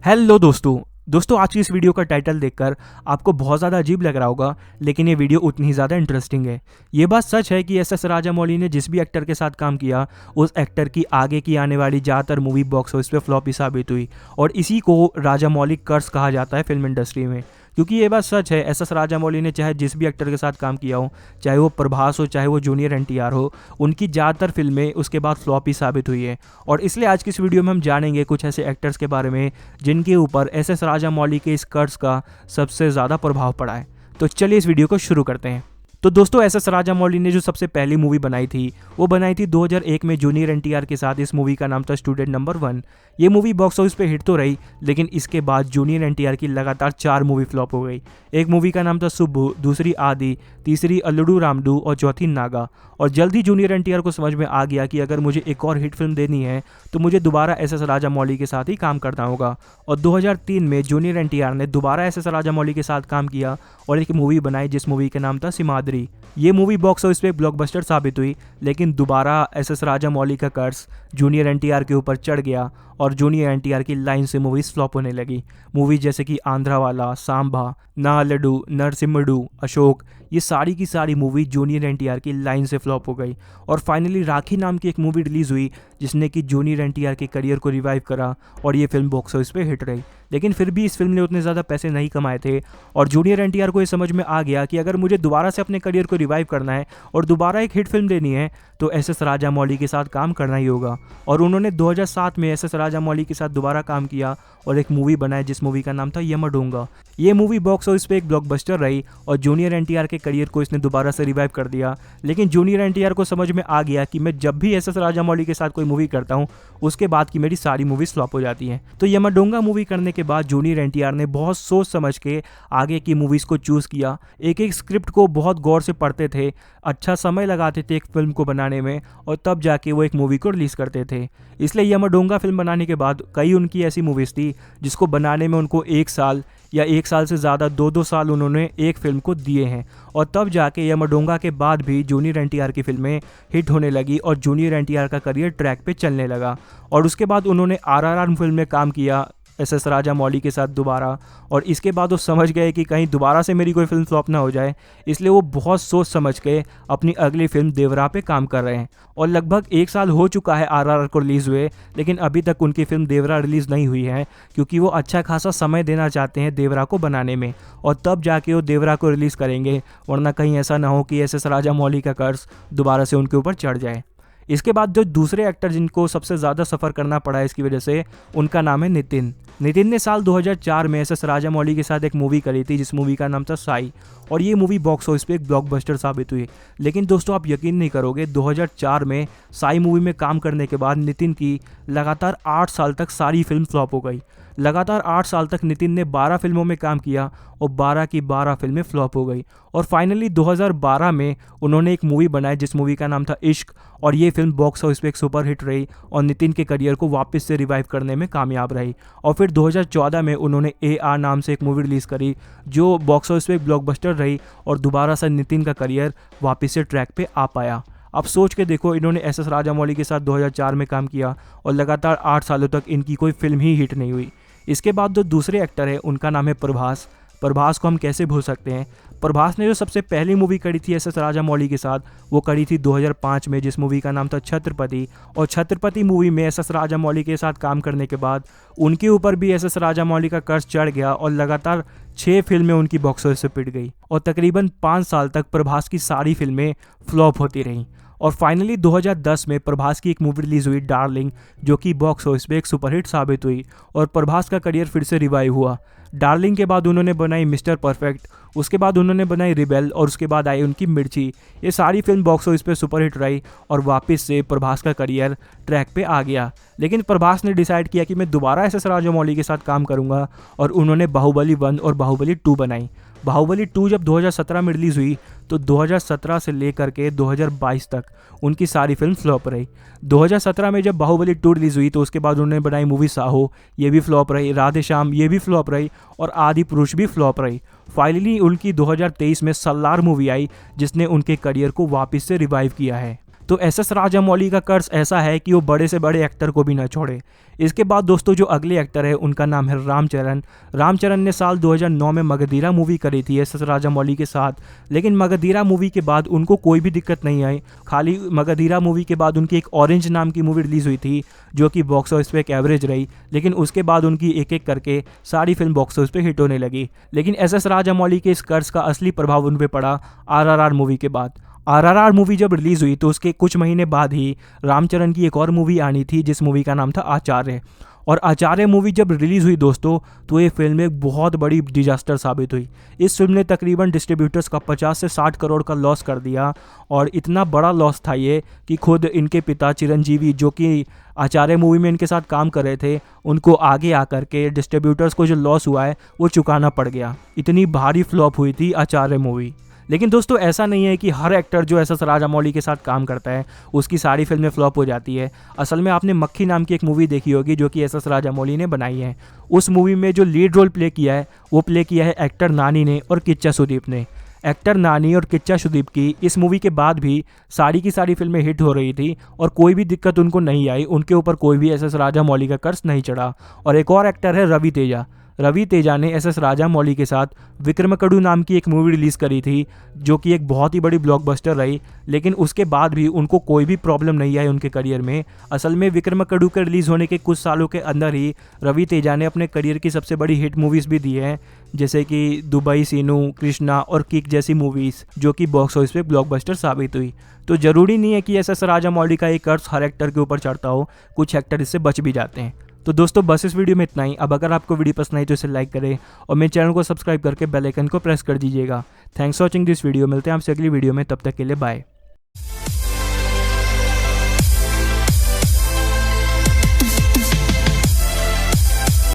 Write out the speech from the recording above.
Hello दोस्तों आज की इस वीडियो का टाइटल देखकर आपको बहुत ज़्यादा अजीब लग रहा होगा, लेकिन ये वीडियो उतनी ही ज़्यादा इंटरेस्टिंग है। ये बात सच है कि एस राजामौली ने जिस भी एक्टर के साथ काम किया, उस एक्टर की आगे की आने वाली ज़्यादातर मूवी बॉक्स ऑफिस पे फ्लॉप ही साबित हुई, और इसी को राजामौली कर्स कहा जाता है फिल्म इंडस्ट्री में। क्योंकि ये बात सच है, एस राजामौली ने चाहे जिस भी एक्टर के साथ काम किया हो, चाहे वो प्रभास हो, चाहे वो जूनियर एनटीआर हो, उनकी ज़्यादातर फिल्में उसके बाद फ्लॉप ही साबित हुई है। और इसलिए आज की इस वीडियो में हम जानेंगे कुछ ऐसे एक्टर्स के बारे में जिनके ऊपर एस राजामौली के इस कर्ज का सबसे ज़्यादा प्रभाव पड़ा है। तो चलिए इस वीडियो को शुरू करते हैं। तो दोस्तों एस राजामौली ने जो सबसे पहली मूवी बनाई थी, वो बनाई थी 2001 में जूनियर एनटीआर के साथ। इस मूवी का नाम था स्टूडेंट नंबर 1। ये मूवी बॉक्स ऑफिस पे हिट तो रही, लेकिन इसके बाद जूनियर एनटीआर की लगातार 4 मूवी फ्लॉप हो गई। एक मूवी का नाम था सुब्बू, दूसरी आदि, तीसरी अल्लूडू रामडू और चौथी नागा। और जल्द ही जूनियर एनटीआर को समझ में आ गया कि अगर मुझे एक और हिट फिल्म देनी है तो मुझे दोबारा एस राजामौली के साथ ही काम करना होगा। और 2003 में जूनियर एनटीआर ने दोबारा एस राजामौली के साथ काम किया और एक मूवी बनाई जिस मूवी का नाम था सिमाद्री। ये मूवी बॉक्स ऑफिस पे ब्लॉकबस्टर साबित हुई, लेकिन दोबारा एस राजामौली का कर्ज जूनियर एनटीआर के ऊपर चढ़ गया और जूनियर एनटीआर की लाइन से मूवीज फ्लॉप होने लगी। मूवी जैसे कि आंध्रावाला, सांभा, ना लड्डू, नरसिम्हडू, अशोक, ये सारी की सारी मूवी जूनियर एनटीआर की लाइन से फ्लॉप हो गई। और फाइनली राखी नाम की एक मूवी रिलीज़ हुई जिसने कि जूनियर एनटीआर के करियर को रिवाइव करा, और ये फिल्म बॉक्स ऑफिस पे हिट रही। लेकिन फिर भी इस फिल्म ने उतने ज़्यादा पैसे नहीं कमाए थे, और जूनियर एनटीआर को ये समझ में आ गया कि अगर मुझे दोबारा से अपने करियर को रिवाइव करना है और दोबारा एक हिट फिल्म देनी है तो एस राजामौली के साथ काम करना ही होगा। और उन्होंने 2007 में एस राजामौली के साथ दोबारा काम किया और एक मूवी बनाई जिस मूवी का नाम था यमडोंगा। ये मूवी बॉक्स ऑफिस पे एक ब्लॉकबस्टर रही और जूनियर एनटीआर के करियर को इसने दोबारा से रिवाइव कर दिया। लेकिन जूनियर एनटीआर को समझ में आ गया कि मैं जब भी एस राजामौली के साथ कोई मूवी करता हूँ, उसके बाद की मेरी सारी मूवीज फ्लॉप हो जाती हैं। तो यमडोंगा मूवी करने के बाद जूनियर एनटीआर ने बहुत सोच समझ के आगे की मूवीज़ को चूज़ किया। एक एक स्क्रिप्ट को बहुत गौर से पढ़ते थे, अच्छा समय लगाते थे एक फिल्म को बनाने में, और तब जाके वो एक मूवी को रिलीज़ करते थे। इसलिए यमडोंगा फिल्म बनाने के बाद कई उनकी ऐसी मूवीज़ थी जिसको बनाने में उनको 1 साल या 1 साल से ज़्यादा 2-2 साल उन्होंने एक फिल्म को दिए हैं। और तब जाके यमडोंगा के बाद भी जूनियर एनटीआर की फिल्में हिट होने लगी और जूनियर एनटीआर का करियर ट्रैक पे चलने लगा। और उसके बाद उन्होंने RRR फिल्म में काम किया एस राजामौली के साथ दोबारा, और इसके बाद वो समझ गए कि कहीं दोबारा से मेरी कोई फिल्म फ्लॉप ना हो जाए, इसलिए वो बहुत सोच समझ के अपनी अगली फिल्म देवरा पे काम कर रहे हैं। और लगभग 1 साल हो चुका है RRR को रिलीज़ हुए, लेकिन अभी तक उनकी फिल्म देवरा रिलीज़ नहीं हुई है, क्योंकि वो अच्छा खासा समय देना चाहते हैं देवरा को बनाने में, और तब जाके वो देवरा को रिलीज़ करेंगे। वरना कहीं ऐसा ना हो कि एस राजामौली का कर्ज दोबारा से उनके ऊपर चढ़ जाए। इसके बाद जो दूसरे एक्टर जिनको सबसे ज़्यादा सफ़र करना पड़ा है इसकी वजह से, उनका नाम है नितिन। नितिन ने साल 2004 में एस राजामौली के साथ एक मूवी करी थी जिस मूवी का नाम था साई, और ये मूवी बॉक्स ऑफिस पे एक ब्लॉकबस्टर साबित हुई। लेकिन दोस्तों आप यकीन नहीं करोगे, 2004 में साई मूवी में काम करने के बाद नितिन की लगातार 8 साल तक सारी फिल्म फ्लॉप हो गई। लगातार 8 साल तक नितिन ने 12 फिल्मों में काम किया और 12 की 12 फिल्में फ्लॉप हो गई। और फाइनली 2012 में उन्होंने एक मूवी बनाई जिस मूवी का नाम था इश्क, और ये फिल्म बॉक्स ऑफिस पे एक सुपर हिट रही और नितिन के करियर को वापस से रिवाइव करने में कामयाब रही। और फिर 2014 में उन्होंने AR नाम से एक मूवी रिलीज़ करी जो बॉक्स ऑफिस पे एक ब्लॉकबस्टर रही, और दोबारा से नितिन का करियर वापस से ट्रैक पे आ पाया। अब सोच के देखो, इन्होंने एस राजामौली के साथ 2004 में काम किया और लगातार 8 सालों तक इनकी कोई फिल्म ही हिट नहीं हुई। इसके बाद जो दूसरे एक्टर है उनका नाम है प्रभास। प्रभास को हम कैसे भूल सकते हैं। प्रभास ने जो सबसे पहली मूवी करी थी एस राजामौली के साथ, वो करी थी 2005 में जिस मूवी का नाम था छत्रपति। और छत्रपति मूवी में एस राजामौली के साथ काम करने के बाद उनके ऊपर भी एस राजामौली का कर्ज चढ़ गया और लगातार 6 फिल्में उनकी बॉक्स ऑफिस से पिट गई, और तकरीबन 5 साल तक प्रभास की सारी फिल्में फ्लॉप होती रहीं। और फाइनली 2010 में प्रभास की एक मूवी रिलीज़ हुई डार्लिंग, जो कि बॉक्स ऑफिस पे एक सुपरहिट साबित हुई और प्रभास का करियर फिर से रिवाइव हुआ। डार्लिंग के बाद उन्होंने बनाई मिस्टर परफेक्ट, उसके बाद उन्होंने बनाई रिबेल, और उसके बाद आई उनकी मिर्ची। ये सारी फिल्म बॉक्स ऑफिस पे सुपरहिट रही और वापस से प्रभास का करियर ट्रैक पे आ गया। लेकिन प्रभास ने डिसाइड किया कि मैं दोबारा एस राजामौली के साथ काम करूंगा, और उन्होंने बाहुबली 1 और बाहुबली 2 बनाई। बाहुबली 2 जब 2017 में रिलीज़ हुई तो 2017 से लेकर के 2022 तक उनकी सारी फिल्म फ्लॉप रही। 2017 में जब बाहुबली 2 रिलीज़ हुई तो उसके बाद उन्होंने बनाई मूवी साहो, ये भी फ्लॉप रही। राधे श्याम, ये भी फ्लॉप रही। और आदि पुरुष भी फ्लॉप रही। फाइनली उनकी 2023 में सल्लार मूवी आई जिसने उनके करियर को वापस से रिवाइव किया है। तो एस.एस. राजामौली का कर्ज ऐसा है कि वो बड़े से बड़े एक्टर को भी ना छोड़े। इसके बाद दोस्तों जो अगले एक्टर है उनका नाम है रामचरण। रामचरण ने साल 2009 में मगधीरा मूवी करी थी एस.एस. राजामौली के साथ, लेकिन मगधीरा मूवी के बाद उनको कोई भी दिक्कत नहीं आई। खाली मगधीरा मूवी के बाद उनकी एक ऑरेंज नाम की मूवी रिलीज़ हुई थी जो कि बॉक्स ऑफिस पे एक एवरेज रही, लेकिन उसके बाद उनकी एक एक करके सारी फिल्म बॉक्स ऑफिस पे हिट होने लगी। लेकिन एस.एस. राजामौली के इस कर्ज का असली प्रभाव उन पे पड़ा RRR मूवी के बाद। RRR मूवी जब रिलीज़ हुई तो उसके कुछ महीने बाद ही रामचरण की एक और मूवी आनी थी जिस मूवी का नाम था आचार्य। और आचार्य मूवी जब रिलीज़ हुई दोस्तों तो ये फिल्म एक बहुत बड़ी डिजास्टर साबित हुई। इस फिल्म ने तकरीबन डिस्ट्रीब्यूटर्स का 50 से 60 करोड़ का लॉस कर दिया, और इतना बड़ा लॉस था ये कि खुद इनके पिता चिरंजीवी जो कि आचार्य मूवी में इनके साथ काम कर रहे थे, उनको आगे आकर के डिस्ट्रीब्यूटर्स को जो लॉस हुआ है वो चुकाना पड़ गया। इतनी भारी फ्लॉप हुई थी आचार्य मूवी। लेकिन दोस्तों ऐसा नहीं है कि हर एक्टर जो एस.एस. राजामौली के साथ काम करता है उसकी सारी फिल्में फ्लॉप हो जाती है। असल में आपने मक्खी नाम की एक मूवी देखी होगी जो कि एस.एस. राजामौली ने बनाई है। उस मूवी में जो लीड रोल प्ले किया है वो प्ले किया है एक्टर नानी ने और किच्चा सुदीप ने। एक्टर नानी और किच्चा सुदीप की इस मूवी के बाद भी सारी की सारी फिल्में हिट हो रही थी और कोई भी दिक्कत उनको नहीं आई, उनके ऊपर कोई भी एस.एस. राजामौली का कर्ज नहीं चढ़ा। और एक और एक्टर है रवि तेजा। रवि तेजा ने एस.एस. राजामौली के साथ विक्रमकडू नाम की एक मूवी रिलीज़ करी थी जो कि एक बहुत ही बड़ी ब्लॉकबस्टर रही, लेकिन उसके बाद भी उनको कोई भी प्रॉब्लम नहीं आई उनके करियर में। असल में विक्रमकडू के रिलीज़ होने के कुछ सालों के अंदर ही रवि तेजा ने अपने करियर की सबसे बड़ी हिट मूवीज़ भी दी हैं, जैसे कि दुबई सीनू, कृष्णा और किक जैसी मूवीज़ जो कि बॉक्स ऑफिस पे ब्लॉकबस्टर साबित हुई। तो ज़रूरी नहीं है कि एस.एस. राजामौली का एक कर्ज हर एक्टर के ऊपर चढ़ता हो, कुछ एक्टर इससे बच भी जाते हैं। तो दोस्तों बस इस वीडियो में इतना ही। अब अगर आपको वीडियो पसंद आई तो इसे लाइक करें और मेरे चैनल को सब्सक्राइब करके बेल आइकन को प्रेस कर दीजिएगा। Thanks for watching this video. मिलते हैं आपसे अगली वीडियो में, तब तक के लिए बाय।